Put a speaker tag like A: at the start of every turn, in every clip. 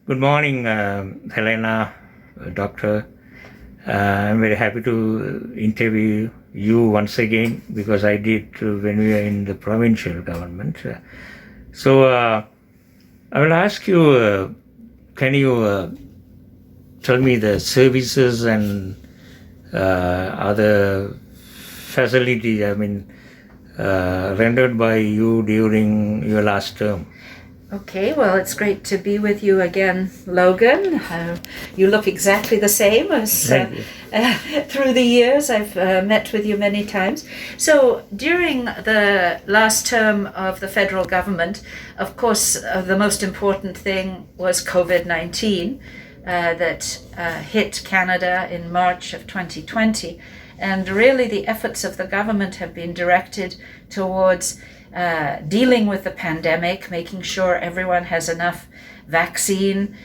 A: Good morning, Helena, Doctor. I'm very happy to interview you once again because I did when we were in the provincial government. So I will ask you, can you tell me the services and other facilities, rendered by you during your last term?
B: Okay, well, it's great to be with you again, Logan. You look exactly the same as through the years. I've met with you many times. So during the last term of the federal government, of course, the most important thing was COVID-19 that hit Canada in March of 2020. And really the efforts of the government have been directed towards dealing with the pandemic, making sure everyone has enough vaccine,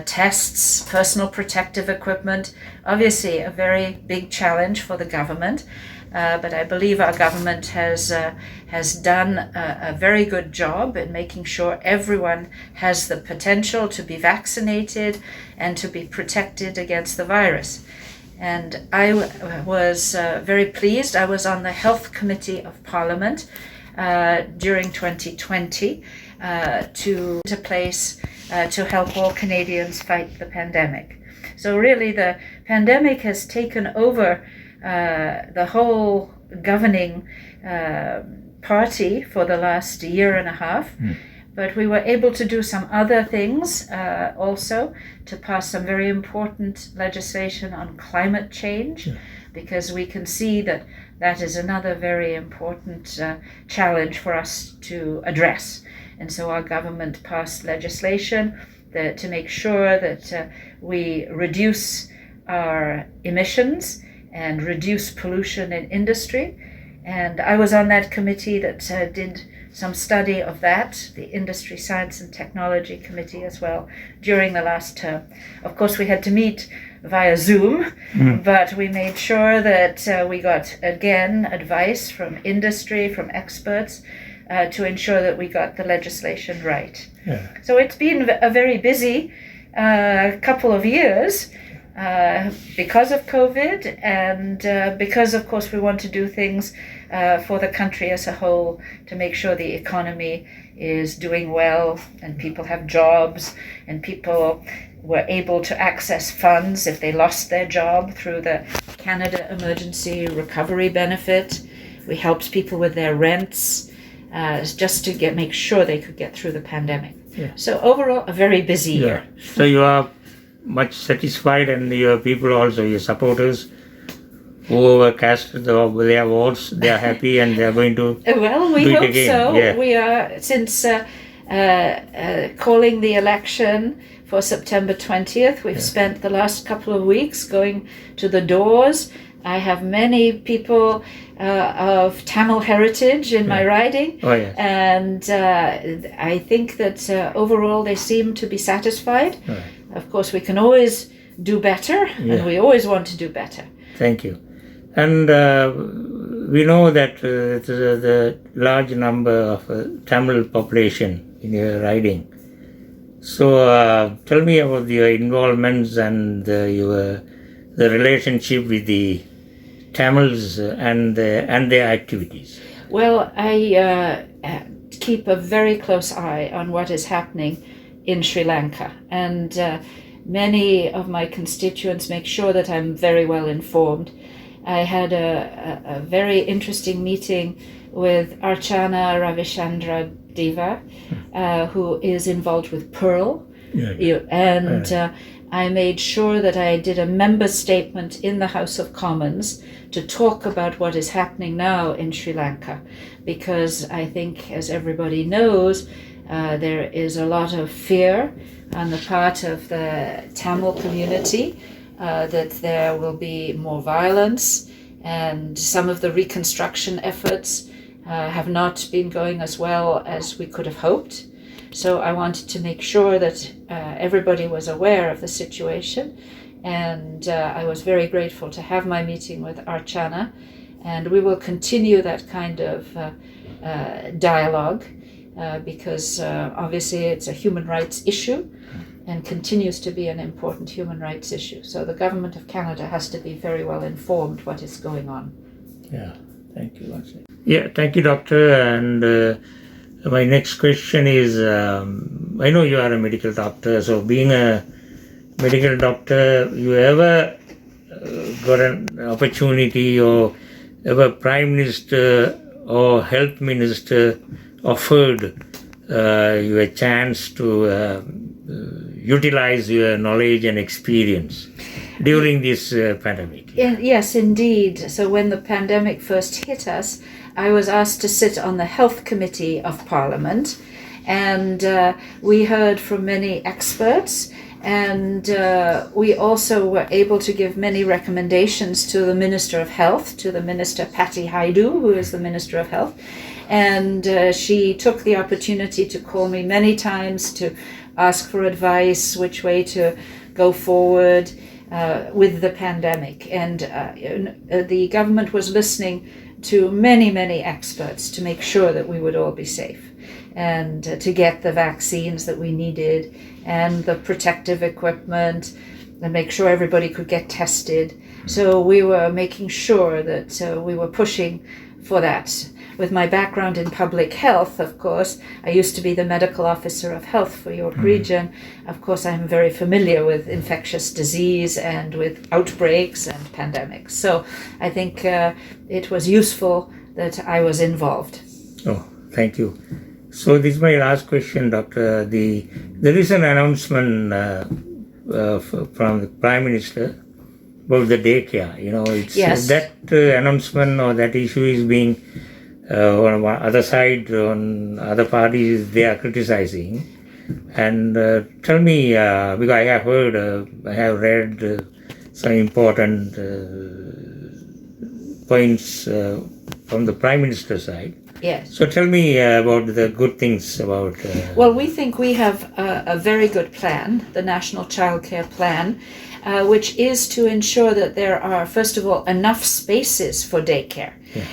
B: tests, personal protective equipment. Obviously a very big challenge for the government, but I believe our government has done a very good job in making sure everyone has the potential to be vaccinated and to be protected against the virus. And I was very pleased. I was on the Health Committee of Parliament during 2020 to place to help all Canadians fight the pandemic. So really the pandemic has taken over the whole governing party for the last year and a half. But we were able to do some other things also, to pass some very important legislation on climate change, because we can see that that is another very important challenge for us to address. And so our government passed legislation to make sure that we reduce our emissions and reduce pollution in industry. And I was on that committee that did some study of that, the Industry, Science and Technology Committee as well, during the last term. Of course, we had to meet via Zoom, but we made sure that we got, again, advice from industry, from experts, to ensure that we got the legislation right.
A: Yeah.
B: So it's been a very busy couple of years because of COVID and because, of course, we want to do things for the country as a whole to make sure the economy is doing well and people have jobs and people were able to access funds if they lost their job through the Canada Emergency Recovery Benefit. We helped people with their rents just to make sure they could get through the pandemic.
A: Yeah.
B: So overall, a very busy year.
A: So you are much satisfied, and your people also, your supporters, whoever cast their votes, they are happy and they are going to
B: well, we
A: do it
B: hope
A: again.
B: so.
A: Yeah.
B: We are, since calling the election for September 20th, we've spent the last couple of weeks going to the doors. I have many people of Tamil heritage in my riding, and I think that overall they seem to be satisfied. Of course, we can always do better, and we always want to do better.
A: Thank you. And we know that the large number of Tamil population in your riding. So tell me about your involvements and the relationship with the Tamils and their activities.
B: Well, I keep a very close eye on what is happening in Sri Lanka, and many of my constituents make sure that I'm very well informed. I had a very interesting meeting with Archana Ravichandra Deva, who is involved with Pearl, and I made sure that I did a member statement in the House of Commons to talk about what is happening now in Sri Lanka, because I think, as everybody knows, there is a lot of fear on the part of the Tamil community that there will be more violence, and some of the reconstruction efforts have not been going as well as we could have hoped. So I wanted to make sure that everybody was aware of the situation, and I was very grateful to have my meeting with Archana, and we will continue that kind of dialogue because obviously it's a human rights issue, and continues to be an important human rights issue. So the government of Canada has to be very well informed what is going on.
A: Yeah, thank you. Yeah, thank you, Doctor. And my next question is, I know you are a medical doctor, so being a medical doctor, you ever got an opportunity or ever Prime Minister or Health Minister offered you a chance to utilize your knowledge and experience during this pandemic?
B: Yes, indeed. So when the pandemic first hit us, I was asked to sit on the Health Committee of Parliament, and we heard from many experts, and we also were able to give many recommendations to the Minister of Health, to the Minister Patty Haidu, who is the Minister of Health. And she took the opportunity to call me many times to ask for advice, which way to go forward with the pandemic. And the government was listening to many, many experts to make sure that we would all be safe and to get the vaccines that we needed and the protective equipment and make sure everybody could get tested. So we were making sure that we were pushing for that. With my background in public health, of course, I used to be the medical officer of health for York Region. Of course, I'm very familiar with infectious disease and with outbreaks and pandemics. So I think it was useful that I was involved.
A: Oh, thank you. So this is my last question, Doctor. There is an announcement from the Prime Minister about the daycare. You know, it's
B: Yes.
A: that announcement or that issue is being on one other side, on other parties, they are criticizing. And tell me, because I have heard, I have read some important points from the Prime Minister side.
B: Yes.
A: So tell me about the good things about...
B: Well, we think we have a very good plan, the National Childcare Plan, which is to ensure that there are, first of all, enough spaces for daycare.
A: Yeah.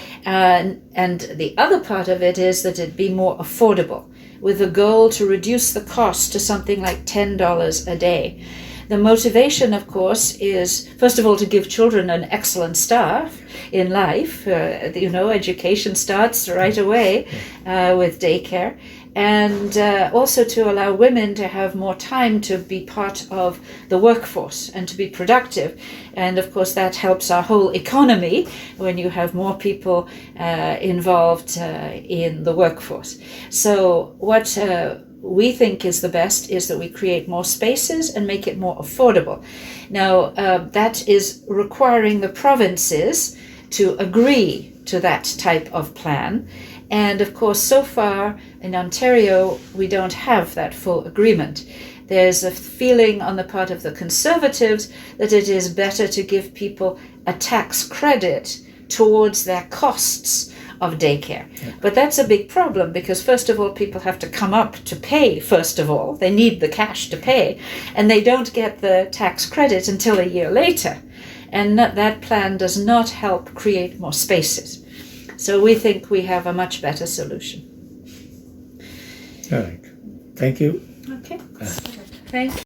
B: And the other part of it is that it be more affordable, with the goal to reduce the cost to something like $10 a day. The motivation, of course, is, first of all, to give children an excellent start in life. Education starts right away with daycare. And also to allow women to have more time to be part of the workforce and to be productive. And of course that helps our whole economy when you have more people involved in the workforce. So what we think is the best is that we create more spaces and make it more affordable. Now that is requiring the provinces to agree to that type of plan. And of course, so far in Ontario, we don't have that full agreement. There's a feeling on the part of the Conservatives that it is better to give people a tax credit towards their costs of daycare. Yeah. But that's a big problem because, first of all, people have to come up to pay, first of all. They need the cash to pay, and they don't get the tax credit until a year later. And that plan does not help create more spaces. So we think we have a much better solution.
A: All right. Thank you.
B: Okay. Thank you.